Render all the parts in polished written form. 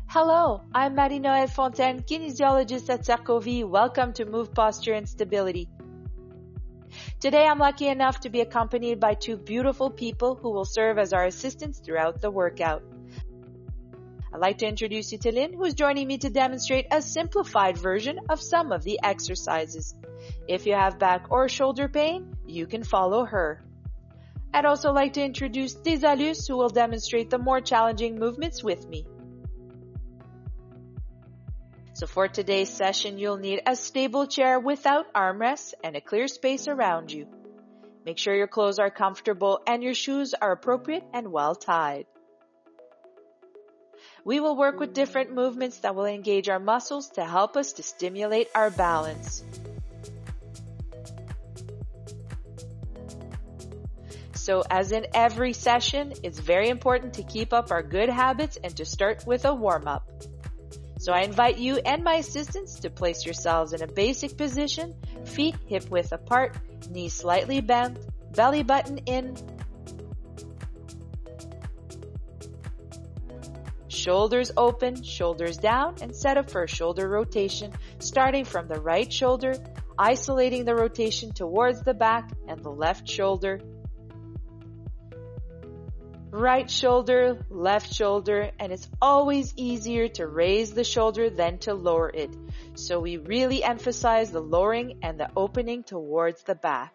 Hello, I'm Marie-Noëlle Fontaine, kinesiologist at Sarcovie. Welcome to Move Posture and Stability. Today I'm lucky enough to be accompanied by two beautiful people who will serve as our assistants throughout the workout. I'd like to introduce you to Lynn, who's joining me to demonstrate a simplified version of some of the exercises. If you have back or shoulder pain, you can follow her. I'd also like to introduce Desalus, who will demonstrate the more challenging movements with me. So for today's session, you'll need a stable chair without armrests and a clear space around you. Make sure your clothes are comfortable and your shoes are appropriate and well tied. We will work with different movements that will engage our muscles to help us to stimulate our balance. So as in every session, it's very important to keep up our good habits and to start with a warm-up. So I invite you and my assistants to place yourselves in a basic position, feet hip-width apart, knees slightly bent, belly button in, shoulders open, shoulders down, and set up for a shoulder rotation, starting from the right shoulder, isolating the rotation towards the back and the left shoulder. Right shoulder, left shoulder, and it's always easier to raise the shoulder than to lower it. So we really emphasize the lowering and the opening towards the back.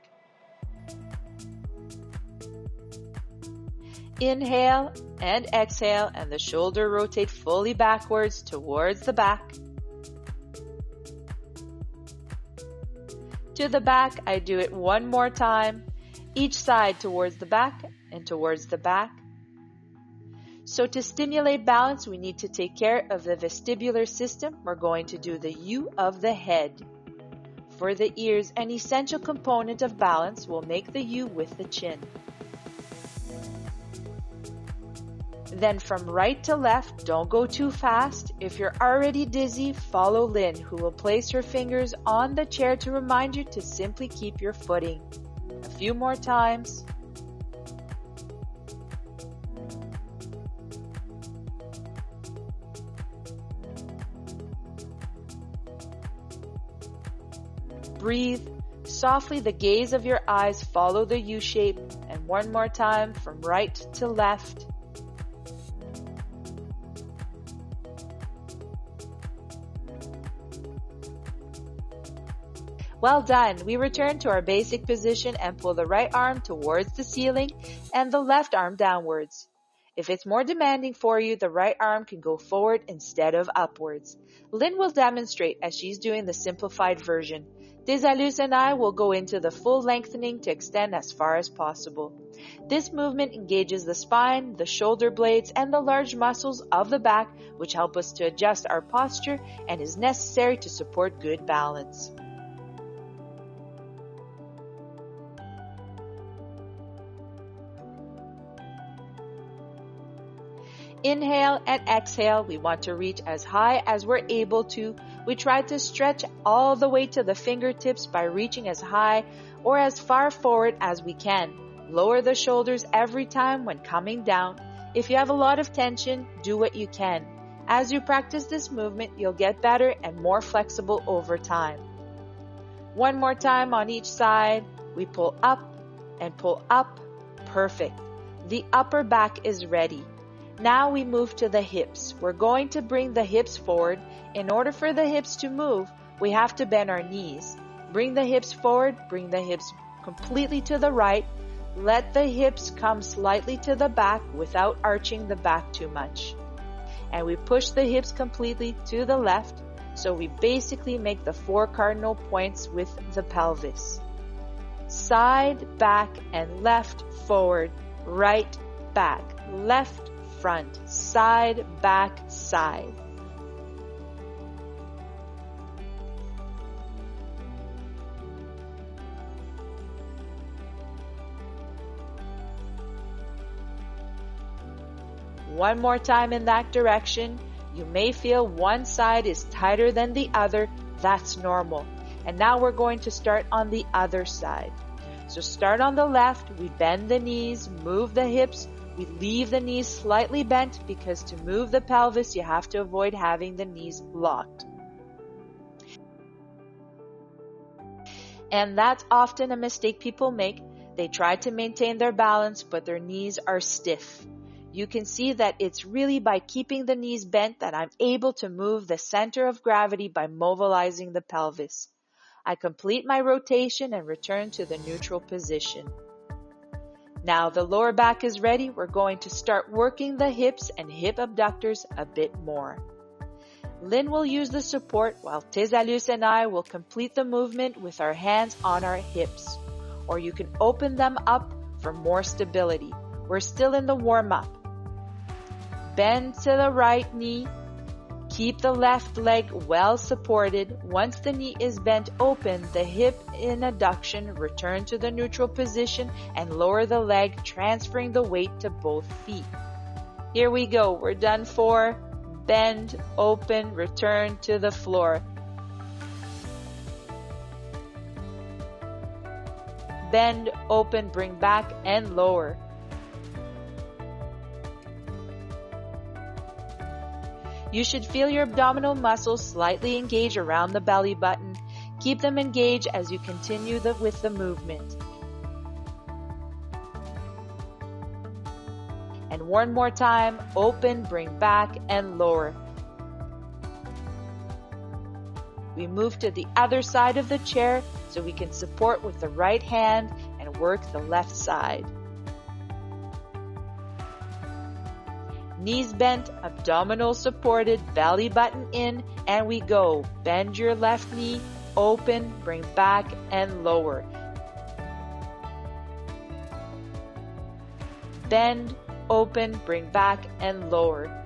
Inhale and exhale, and the shoulder rotate fully backwards towards the back. To the back, I do it one more time, each side towards the back and towards the back. So to stimulate balance, we need to take care of the vestibular system. We're going to do the U of the head. For the ears, an essential component of balance will make the U with the chin. Then from right to left, don't go too fast. If you're already dizzy, follow Lynn, who will place her fingers on the chair to remind you to simply keep your footing. A few more times. Breathe. Softly, the gaze of your eyes follow the U shape. And one more time from right to left. Well done. We return to our basic position and pull the right arm towards the ceiling and the left arm downwards. If it's more demanding for you, the right arm can go forward instead of upwards. Lynn will demonstrate as she's doing the simplified version. Desalus and I will go into the full lengthening to extend as far as possible. This movement engages the spine, the shoulder blades, and the large muscles of the back, which help us to adjust our posture and is necessary to support good balance. Inhale and exhale. We want to reach as high as we're able to. We try to stretch all the way to the fingertips by reaching as high or as far forward as we can. Lower the shoulders every time when coming down. If you have a lot of tension, do what you can. As you practice this movement, you'll get better and more flexible over time. One more time on each side. We pull up and pull up. Perfect. The upper back is ready. Now we move to the hips. We're going to bring the hips forward. In order for the hips to move, we have to bend our knees. Bring the hips forward, bring the hips completely to the right. Let the hips come slightly to the back without arching the back too much. And we push the hips completely to the left, so we basically make the 4 cardinal points with the pelvis. Side, back, and left, forward, right, back, left, front, side, back, side. One more time in that direction. You may feel one side is tighter than the other. That's normal. And now we're going to start on the other side. So start on the left. We bend the knees, move the hips. We leave the knees slightly bent because to move the pelvis, you have to avoid having the knees locked. And that's often a mistake people make. They try to maintain their balance, but their knees are stiff. You can see that it's really by keeping the knees bent that I'm able to move the center of gravity by mobilizing the pelvis. I complete my rotation and return to the neutral position. Now the lower back is ready. We're going to start working the hips and hip abductors a bit more. Lynn will use the support while Tezalius and I will complete the movement with our hands on our hips. Or you can open them up for more stability. We're still in the warm-up. Bend to the right knee. Keep the left leg well supported. Once the knee is bent open, the hip in adduction, return to the neutral position and lower the leg, transferring the weight to both feet. Here we go. We're done for. Bend, open, return to the floor. Bend, open, bring back and lower. You should feel your abdominal muscles slightly engage around the belly button. Keep them engaged as you continue with the movement. And one more time, open, bring back, and lower. We move to the other side of the chair so we can support with the right hand and work the left side. Knees bent, abdominals supported, belly button in, and we go. Bend your left knee, open, bring back, and lower. Bend, open, bring back, and lower.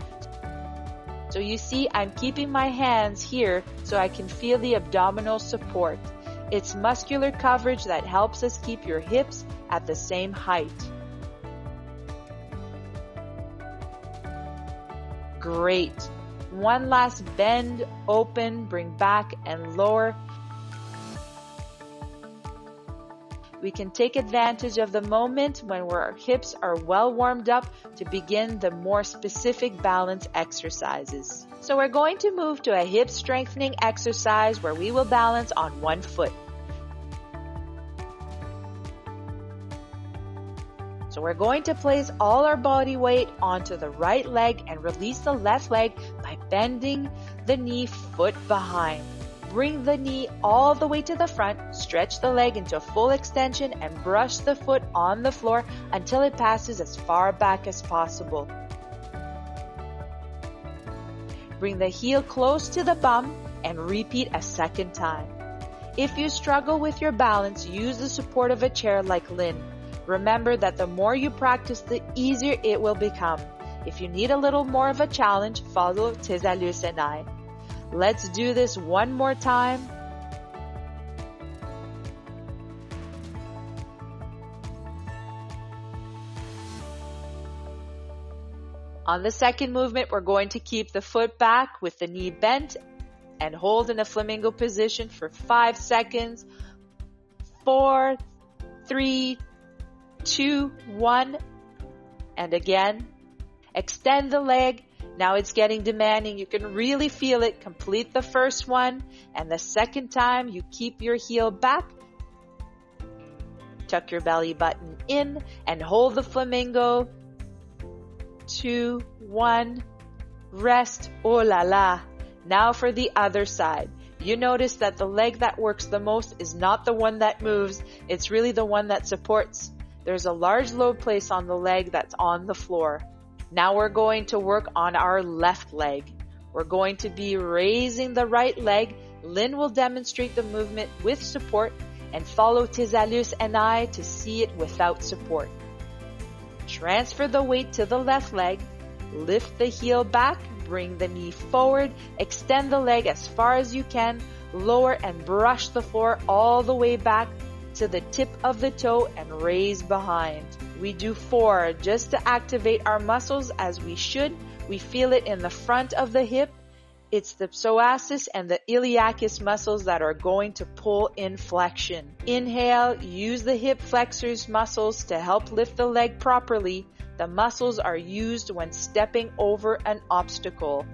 So you see, I'm keeping my hands here so I can feel the abdominal support. It's muscular coverage that helps us keep your hips at the same height. Great. One last bend, open, bring back, and lower. We can take advantage of the moment when our hips are well warmed up to begin the more specific balance exercises. So we're going to move to a hip strengthening exercise where we will balance on one foot. So we're going to place all our body weight onto the right leg and release the left leg by bending the knee foot behind. Bring the knee all the way to the front, stretch the leg into full extension and brush the foot on the floor until it passes as far back as possible. Bring the heel close to the bum and repeat a second time. If you struggle with your balance, use the support of a chair like Lynn. Remember that the more you practice, the easier it will become. If you need a little more of a challenge, follow Tezalius and I. Let's do this one more time. On the second movement, we're going to keep the foot back with the knee bent and hold in a flamingo position for 5 seconds. 4, 3, 2, 1, and again. Extend the leg. Now it's getting demanding. You can really feel it. Complete the first one, and the second time you keep your heel back. Tuck your belly button in and hold the flamingo. 2, 1, rest. Oh la la. Now for the other side. You notice that the leg that works the most is not the one that moves. It's really the one that supports. There's a large load placed on the leg that's on the floor. Now we're going to work on our left leg. We're going to be raising the right leg. Lynn will demonstrate the movement with support and follow Tezalius and I to see it without support. Transfer the weight to the left leg. Lift the heel back. Bring the knee forward. Extend the leg as far as you can. Lower and brush the floor all the way back to the tip of the toe and raise behind. We do 4 just to activate our muscles as we should. We feel it in the front of the hip. It's the psoas and the iliacus muscles that are going to pull in flexion. Inhale, use the hip flexors muscles to help lift the leg properly. The muscles are used when stepping over an obstacle.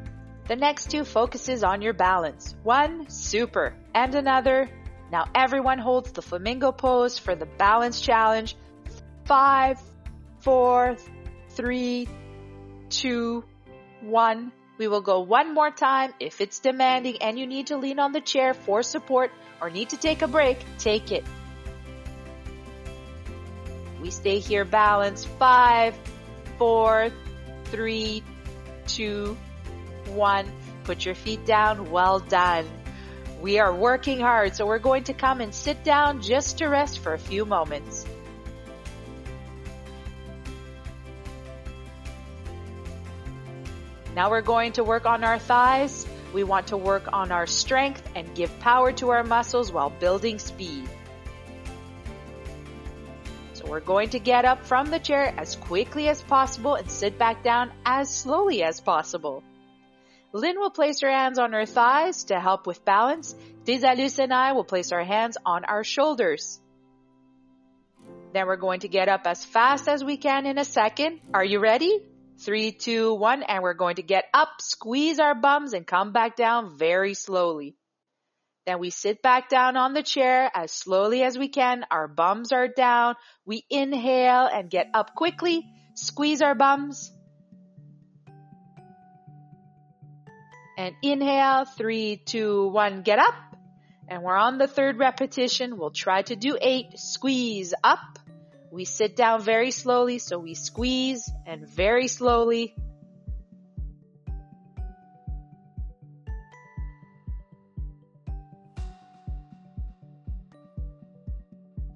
The next two focuses on your balance. One, super, and another. Now everyone holds the flamingo pose for the balance challenge. 5, 4, 3, 2, 1. We will go one more time. If it's demanding and you need to lean on the chair for support or need to take a break, take it. We stay here balanced. 5, 4, 3, 2, 1. Put your feet down. Well done. We are working hard, so we're going to come and sit down just to rest for a few moments. Now we're going to work on our thighs. We want to work on our strength and give power to our muscles while building speed. So we're going to get up from the chair as quickly as possible and sit back down as slowly as possible. Lynn will place her hands on her thighs to help with balance. Desalus and I will place our hands on our shoulders. Then we're going to get up as fast as we can in a second. Are you ready? 3, 2, 1, and we're going to get up, squeeze our bums, and come back down very slowly. Then we sit back down on the chair as slowly as we can. Our bums are down. We inhale and get up quickly. Squeeze our bums. And inhale, 3, 2, 1, get up. And we're on the third repetition. We'll try to do 8. Squeeze up. We sit down very slowly, so we squeeze and very slowly.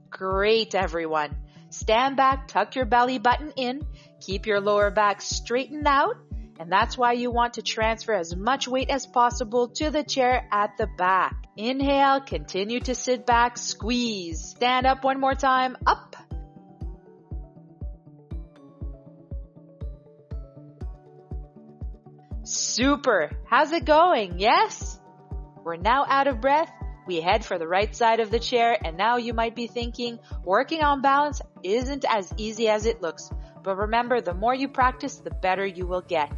Great, everyone. Stand back, tuck your belly button in, keep your lower back straightened out, and that's why you want to transfer as much weight as possible to the chair at the back. Inhale, continue to sit back, squeeze. Stand up one more time, up. Super! How's it going? Yes? We're now out of breath. We head for the right side of the chair, and now you might be thinking, working on balance isn't as easy as it looks. But remember, the more you practice, the better you will get.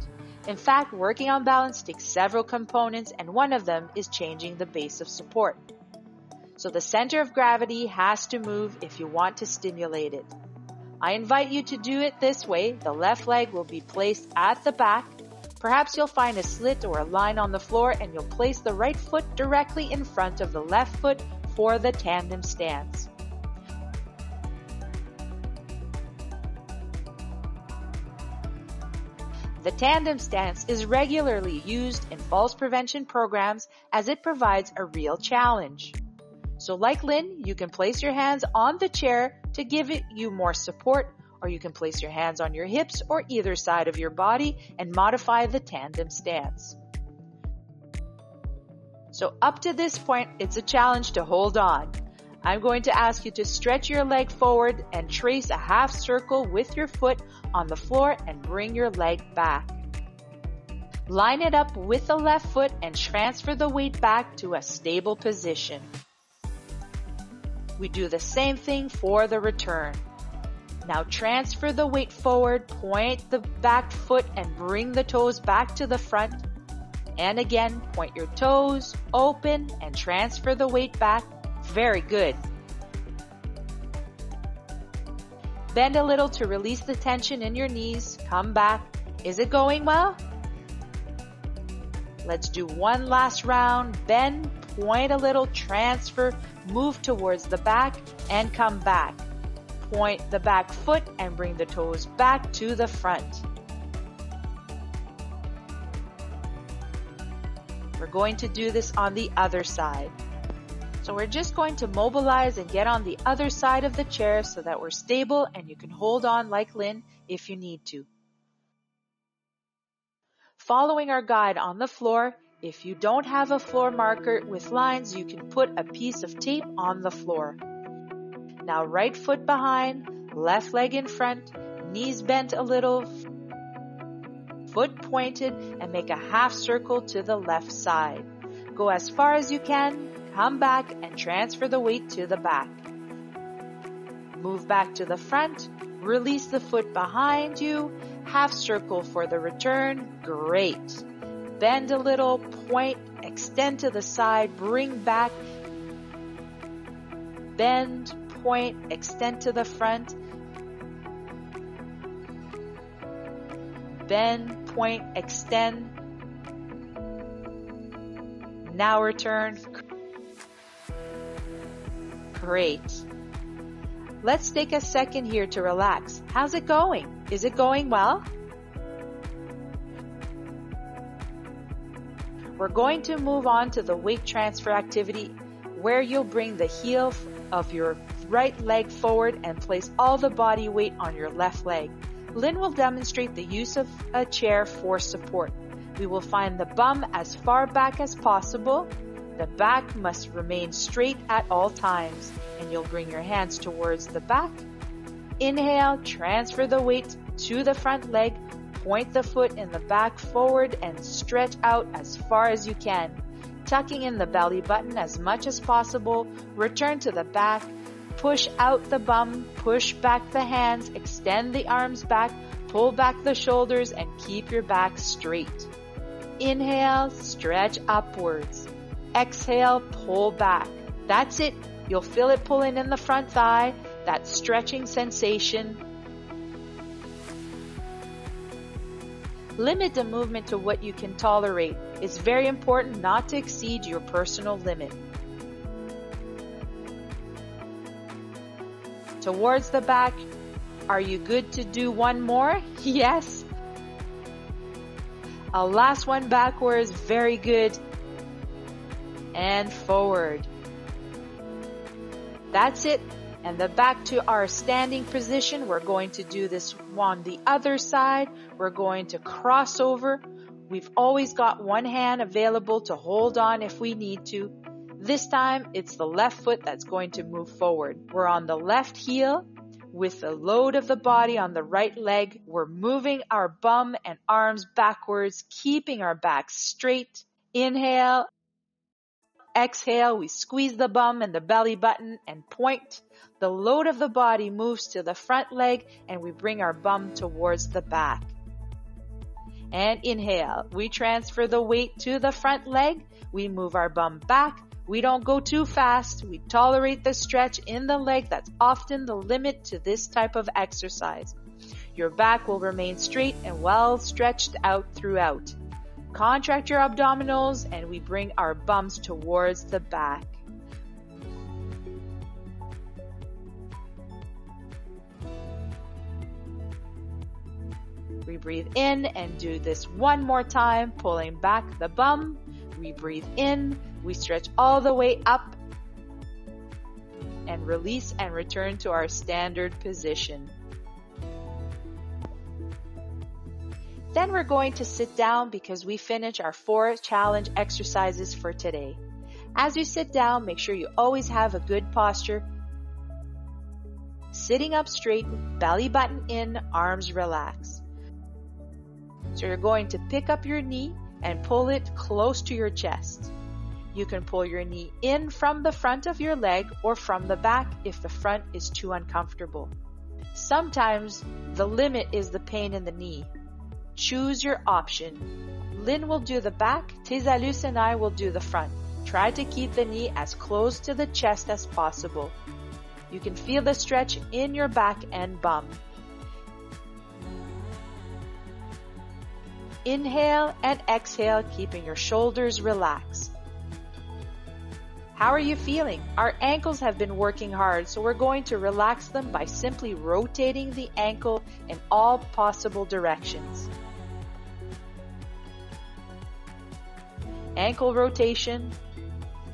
In fact, working on balance takes several components, and one of them is changing the base of support. So the center of gravity has to move if you want to stimulate it. I invite you to do it this way. The left leg will be placed at the back. Perhaps you'll find a slit or a line on the floor, and you'll place the right foot directly in front of the left foot for the tandem stance. The tandem stance is regularly used in falls prevention programs as it provides a real challenge. So like Lynn, you can place your hands on the chair to give you more support, or you can place your hands on your hips or either side of your body and modify the tandem stance. So up to this point, it's a challenge to hold on. I'm going to ask you to stretch your leg forward and trace a half circle with your foot on the floor and bring your leg back. Line it up with the left foot and transfer the weight back to a stable position. We do the same thing for the return. Now transfer the weight forward, point the back foot and bring the toes back to the front. And again, point your toes, open, and transfer the weight back. Very good. Bend a little to release the tension in your knees. Come back. Is it going well? Let's do one last round. Bend, point a little, transfer, move towards the back, and come back. Point the back foot and bring the toes back to the front. We're going to do this on the other side. So we're just going to mobilize and get on the other side of the chair so that we're stable and you can hold on like Lynn if you need to. Following our guide on the floor, if you don't have a floor marker with lines, you can put a piece of tape on the floor. Now right foot behind, left leg in front, knees bent a little, foot pointed, and make a half circle to the left side. Go as far as you can, come back and transfer the weight to the back. Move back to the front, Release the foot behind you. Half circle for the return. Great. Bend a little, point, extend to the side, bring back. Bend, point, extend to the front. Bend, point, extend. Now return. Great. Let's take a second here to relax. How's it going? Is it going well? We're going to move on to the weight transfer activity where you'll bring the heel of your right leg forward and place all the body weight on your left leg. Lynn will demonstrate the use of a chair for support. We will find the bum as far back as possible. The back must remain straight at all times, and you'll bring your hands towards the back. Inhale, transfer the weight to the front leg, point the foot in the back forward and stretch out as far as you can. Tucking in the belly button as much as possible, return to the back, push out the bum, push back the hands, extend the arms back, pull back the shoulders and keep your back straight. Inhale, stretch upwards. Exhale, pull back. That's it. You'll feel it pulling in the front thigh, that stretching sensation. Limit the movement to what you can tolerate. It's very important not to exceed your personal limit. Towards the back. Are you good to do one more? Yes. A last one backwards. Very good. And forward. That's it. And then back to our standing position. We're going to do this on the other side. We're going to cross over. We've always got one hand available to hold on if we need to. This time, it's the left foot that's going to move forward. We're on the left heel with the load of the body on the right leg. We're moving our bum and arms backwards, keeping our back straight. Inhale. Exhale, we squeeze the bum and the belly button and point. The load of the body moves to the front leg and we bring our bum towards the back. And inhale, we transfer the weight to the front leg. We move our bum back. We don't go too fast. We tolerate the stretch in the leg. That's often the limit to this type of exercise. Your back will remain straight and well stretched out throughout. Contract your abdominals and we bring our bums towards the back. We breathe in and do this one more time, pulling back the bum. We breathe in, we stretch all the way up and release and return to our standard position. Then we're going to sit down because we finish our 4 challenge exercises for today. As you sit down, make sure you always have a good posture. Sitting up straight, belly button in, arms relaxed. So you're going to pick up your knee and pull it close to your chest. You can pull your knee in from the front of your leg or from the back if the front is too uncomfortable. Sometimes the limit is the pain in the knee. Choose your option. Lynn will do the back, Tezalus and I will do the front. Try to keep the knee as close to the chest as possible. You can feel the stretch in your back and bum. Inhale and exhale, keeping your shoulders relaxed. How are you feeling? Our ankles have been working hard, so we're going to relax them by simply rotating the ankle in all possible directions. Ankle rotation,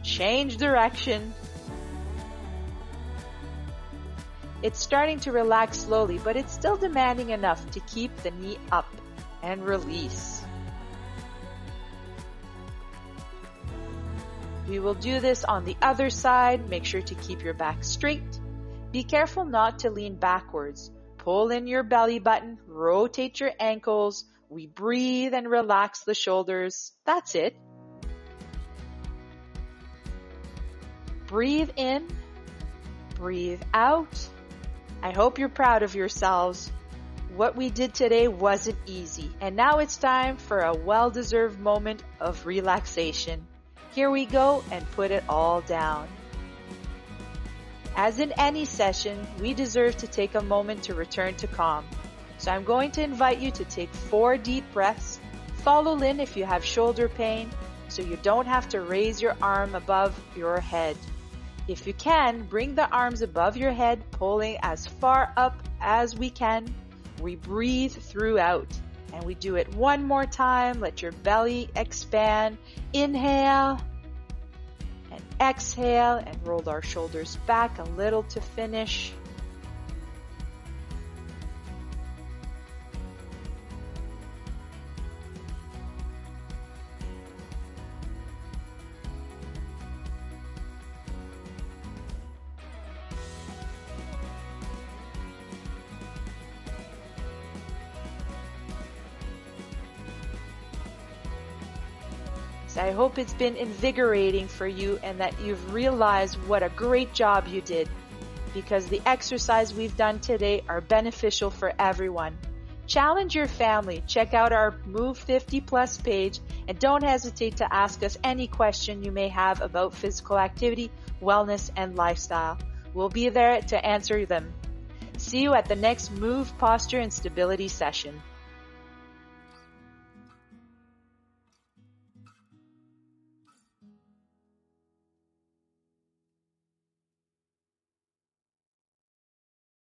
change direction. It's starting to relax slowly, but it's still demanding enough to keep the knee up and release. We will do this on the other side. Make sure to keep your back straight. Be careful not to lean backwards. Pull in your belly button, rotate your ankles. We breathe and relax the shoulders. That's it. Breathe in, breathe out, I hope you're proud of yourselves. What we did today wasn't easy, and now it's time for a well-deserved moment of relaxation. Here we go and put it all down. As in any session, we deserve to take a moment to return to calm. So I'm going to invite you to take 4 deep breaths. Follow Lynn if you have shoulder pain, so you don't have to raise your arm above your head. If you can, bring the arms above your head, pulling as far up as we can. We breathe throughout, and we do it one more time. Let your belly expand. Inhale and exhale, and roll our shoulders back a little to finish. So I hope it's been invigorating for you and that you've realized what a great job you did, because the exercise we've done today are beneficial for everyone. Challenge your family. Check out our Move 50 Plus page, and don't hesitate to ask us any question you may have about physical activity, wellness, and lifestyle. We'll be there to answer them. See you at the next Move Posture and Stability session.